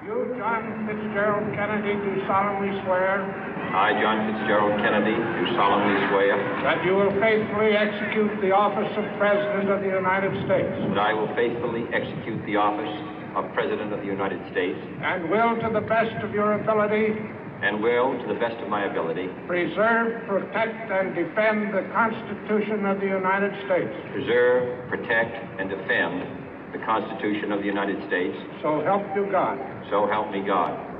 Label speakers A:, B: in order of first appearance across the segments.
A: You, John Fitzgerald Kennedy, do solemnly swear
B: I, John Fitzgerald Kennedy, do solemnly swear
A: that you will faithfully execute the office of President of the United States
B: that I will faithfully execute the office of President of the United States
A: and will, to the best of your ability,
B: and will, to the best of my ability,
A: preserve, protect, and defend the Constitution of the United States.
B: preserve, protect, and defend the Constitution of the United States.
A: So help you God.
B: So help me God.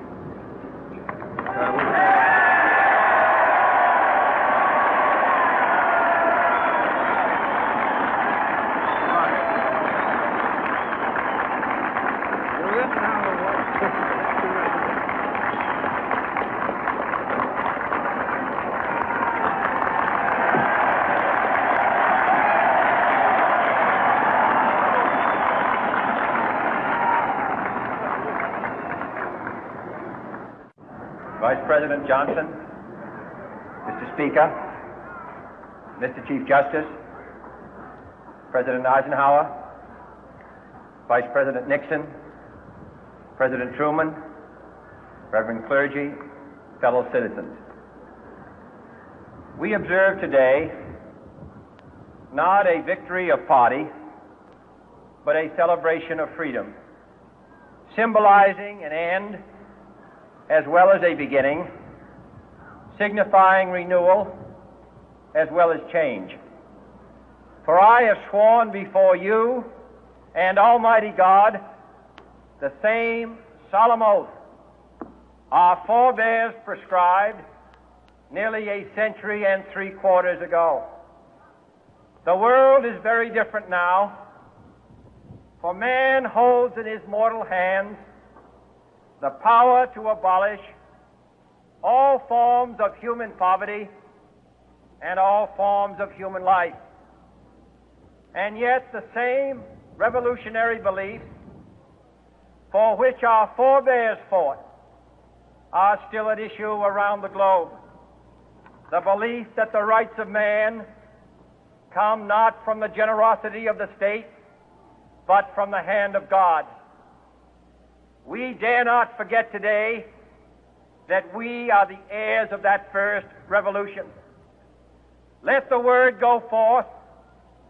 C: Vice President Johnson, Mr. Speaker, Mr. Chief Justice, President Eisenhower, Vice President Nixon, President Truman, Reverend clergy, fellow citizens. We observe today not a victory of party, but a celebration of freedom, symbolizing an end as well as a beginning, signifying renewal as well as change. For I have sworn before you and Almighty God the same solemn oath our forebears prescribed nearly a century and 3/4 ago. The world is very different now, for man holds in his mortal hands the power to abolish all forms of human poverty and all forms of human life. And yet the same revolutionary beliefs for which our forebears fought are still at issue around the globe. The belief that the rights of man come not from the generosity of the state, but from the hand of God. We dare not forget today that we are the heirs of that first revolution. Let the word go forth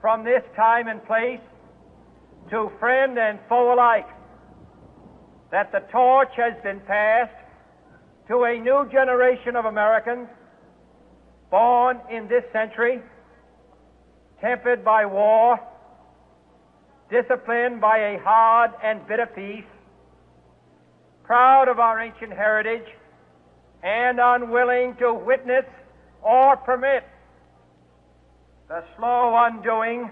C: from this time and place to friend and foe alike that the torch has been passed to a new generation of Americans born in this century, tempered by war, disciplined by a hard and bitter peace, proud of our ancient heritage, and unwilling to witness or permit the slow undoing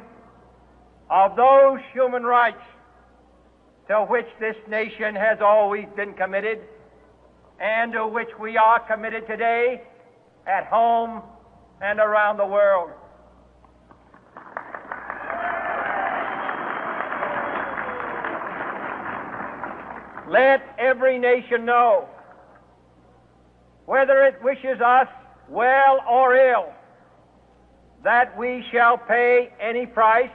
C: of those human rights to which this nation has always been committed and to which we are committed today at home and around the world. Let every nation know, whether it wishes us well or ill, that we shall pay any price,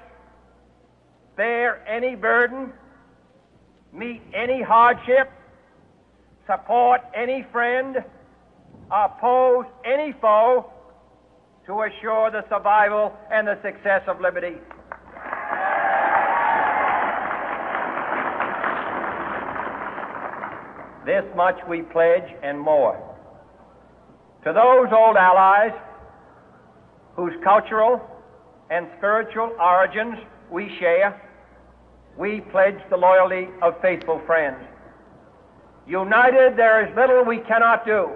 C: bear any burden, meet any hardship, support any friend, oppose any foe to assure the survival and the success of liberty. This much we pledge and more. To those old allies whose cultural and spiritual origins we share, we pledge the loyalty of faithful friends. United, there is little we cannot do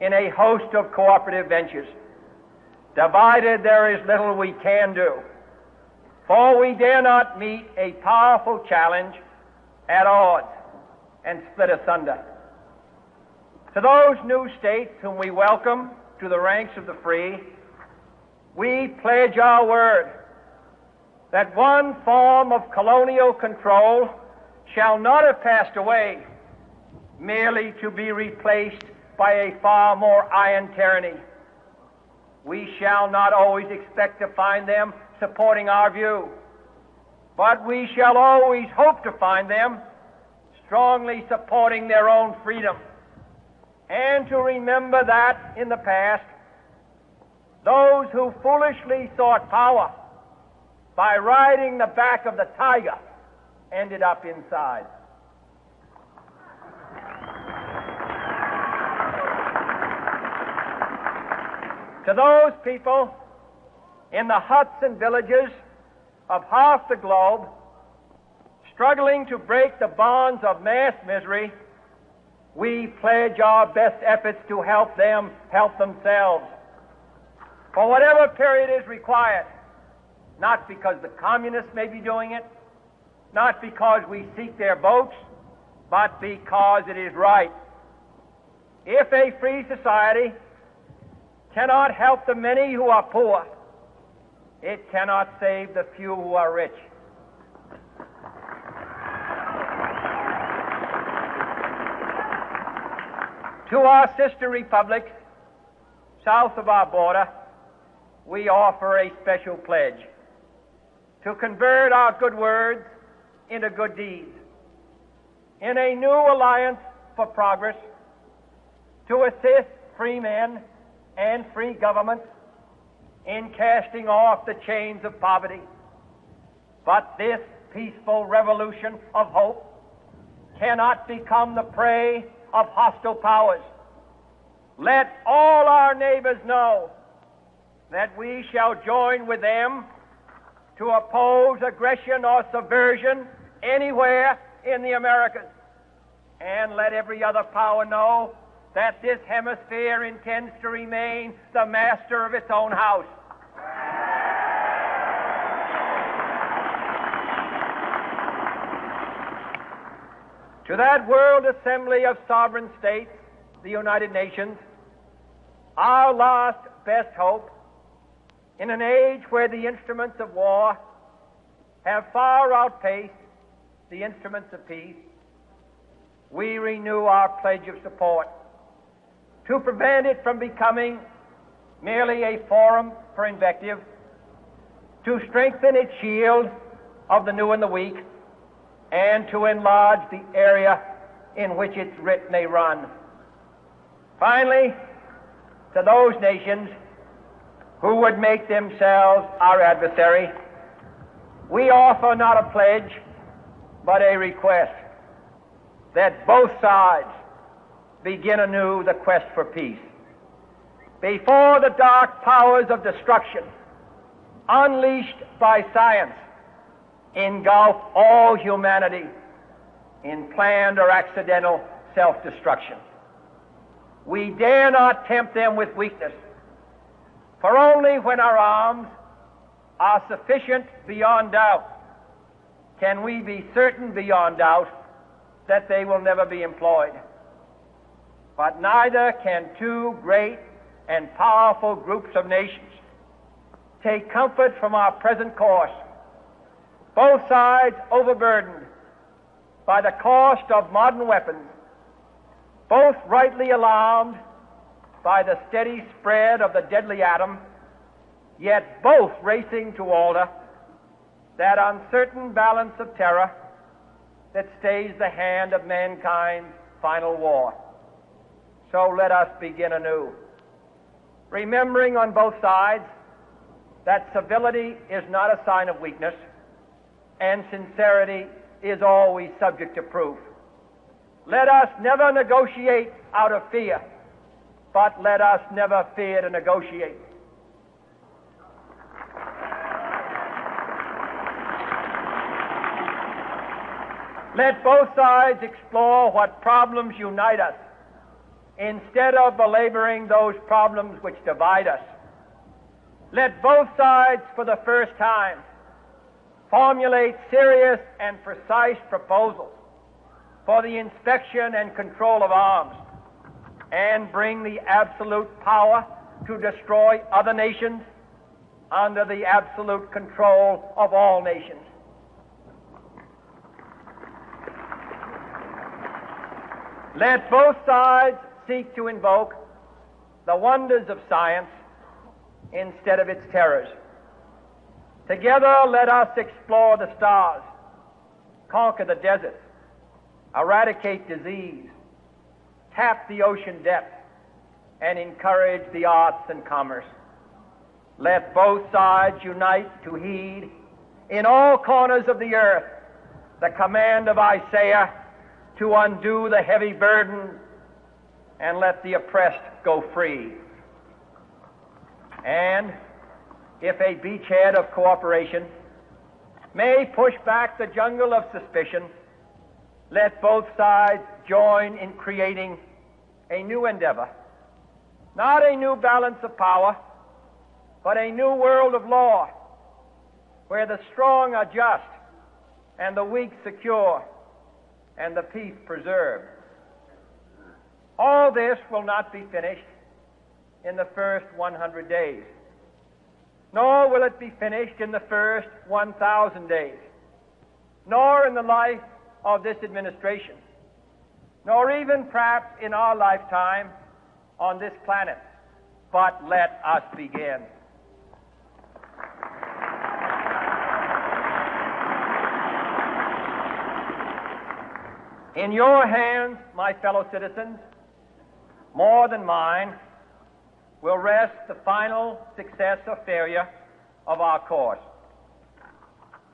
C: in a host of cooperative ventures. Divided, there is little we can do, for we dare not meet a powerful challenge at odds and split asunder. To those new states whom we welcome to the ranks of the free, we pledge our word that one form of colonial control shall not have passed away merely to be replaced by a far more iron tyranny. We shall not always expect to find them supporting our view, but we shall always hope to find them strongly supporting their own freedom, and to remember that in the past, those who foolishly sought power by riding the back of the tiger ended up inside. To those people in the huts and villages of half the globe struggling to break the bonds of mass misery, we pledge our best efforts to help them help themselves for whatever period is required, not because the communists may be doing it, not because we seek their votes, but because it is right. If a free society cannot help the many who are poor, it cannot save the few who are rich. To our sister republics south of our border, we offer a special pledge to convert our good words into good deeds, in a new alliance for progress, to assist free men and free governments in casting off the chains of poverty. But this peaceful revolution of hope cannot become the prey of hostile powers. Let all our neighbors know that we shall join with them to oppose aggression or subversion anywhere in the Americas. And let every other power know that this hemisphere intends to remain the master of its own house. To that World Assembly of Sovereign States, the United Nations, our last best hope, in an age where the instruments of war have far outpaced the instruments of peace, we renew our pledge of support to prevent it from becoming merely a forum for invective, to strengthen its shield of the new and the weak, and to enlarge the area in which its writ may run. Finally, to those nations who would make themselves our adversary, we offer not a pledge, but a request that both sides begin anew the quest for peace. Before the dark powers of destruction, unleashed by science, engulf all humanity in planned or accidental self-destruction, we dare not tempt them with weakness, for only when our arms are sufficient beyond doubt can we be certain beyond doubt that they will never be employed. But neither can two great and powerful groups of nations take comfort from our present course, both sides overburdened by the cost of modern weapons, both rightly alarmed by the steady spread of the deadly atom, yet both racing to alter that uncertain balance of terror that stays the hand of mankind's final war. So let us begin anew, remembering on both sides that civility is not a sign of weakness, and sincerity is always subject to proof. Let us never negotiate out of fear, but let us never fear to negotiate. Let both sides explore what problems unite us, instead of belaboring those problems which divide us. Let both sides, for the first time, formulate serious and precise proposals for the inspection and control of arms, and bring the absolute power to destroy other nations under the absolute control of all nations. Let both sides seek to invoke the wonders of science instead of its terrors. Together, let us explore the stars, conquer the deserts, eradicate disease, tap the ocean depth, and encourage the arts and commerce. Let both sides unite to heed in all corners of the earth the command of Isaiah to undo the heavy burden and let the oppressed go free. And if a beachhead of cooperation may push back the jungle of suspicion, let both sides join in creating a new endeavor, not a new balance of power, but a new world of law, where the strong are just and the weak secure and the peace preserved. All this will not be finished in the first 100 days, nor will it be finished in the first 1,000 days, nor in the life of this administration, nor even perhaps in our lifetime on this planet. But let us begin. In your hands, my fellow citizens, more than mine, will rest the final success or failure of our course.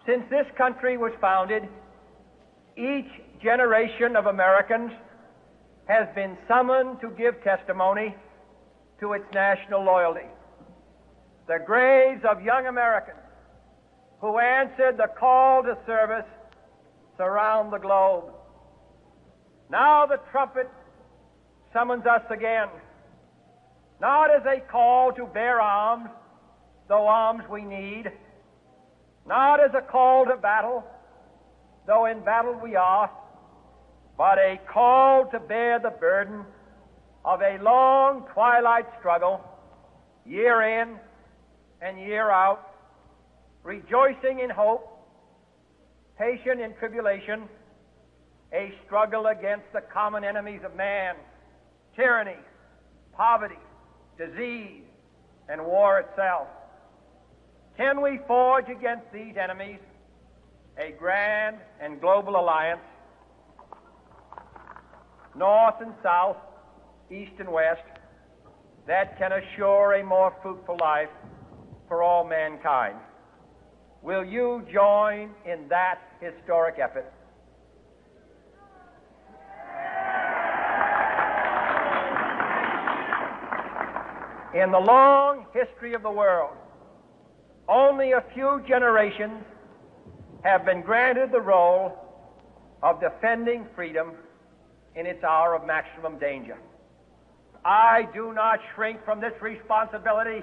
C: Since this country was founded, each generation of Americans has been summoned to give testimony to its national loyalty. The graves of young Americans who answered the call to service surround the globe. Now the trumpet summons us again, not as a call to bear arms, though arms we need, not as a call to battle, though in battle we are, but a call to bear the burden of a long twilight struggle, year in and year out, rejoicing in hope, patient in tribulation, a struggle against the common enemies of man, tyranny, poverty, disease, and war itself. Can we forge against these enemies a grand and global alliance, north and south, east and west, that can assure a more fruitful life for all mankind? Will you join in that historic effort? In the long history of the world, only a few generations have been granted the role of defending freedom in its hour of maximum danger. I do not shrink from this responsibility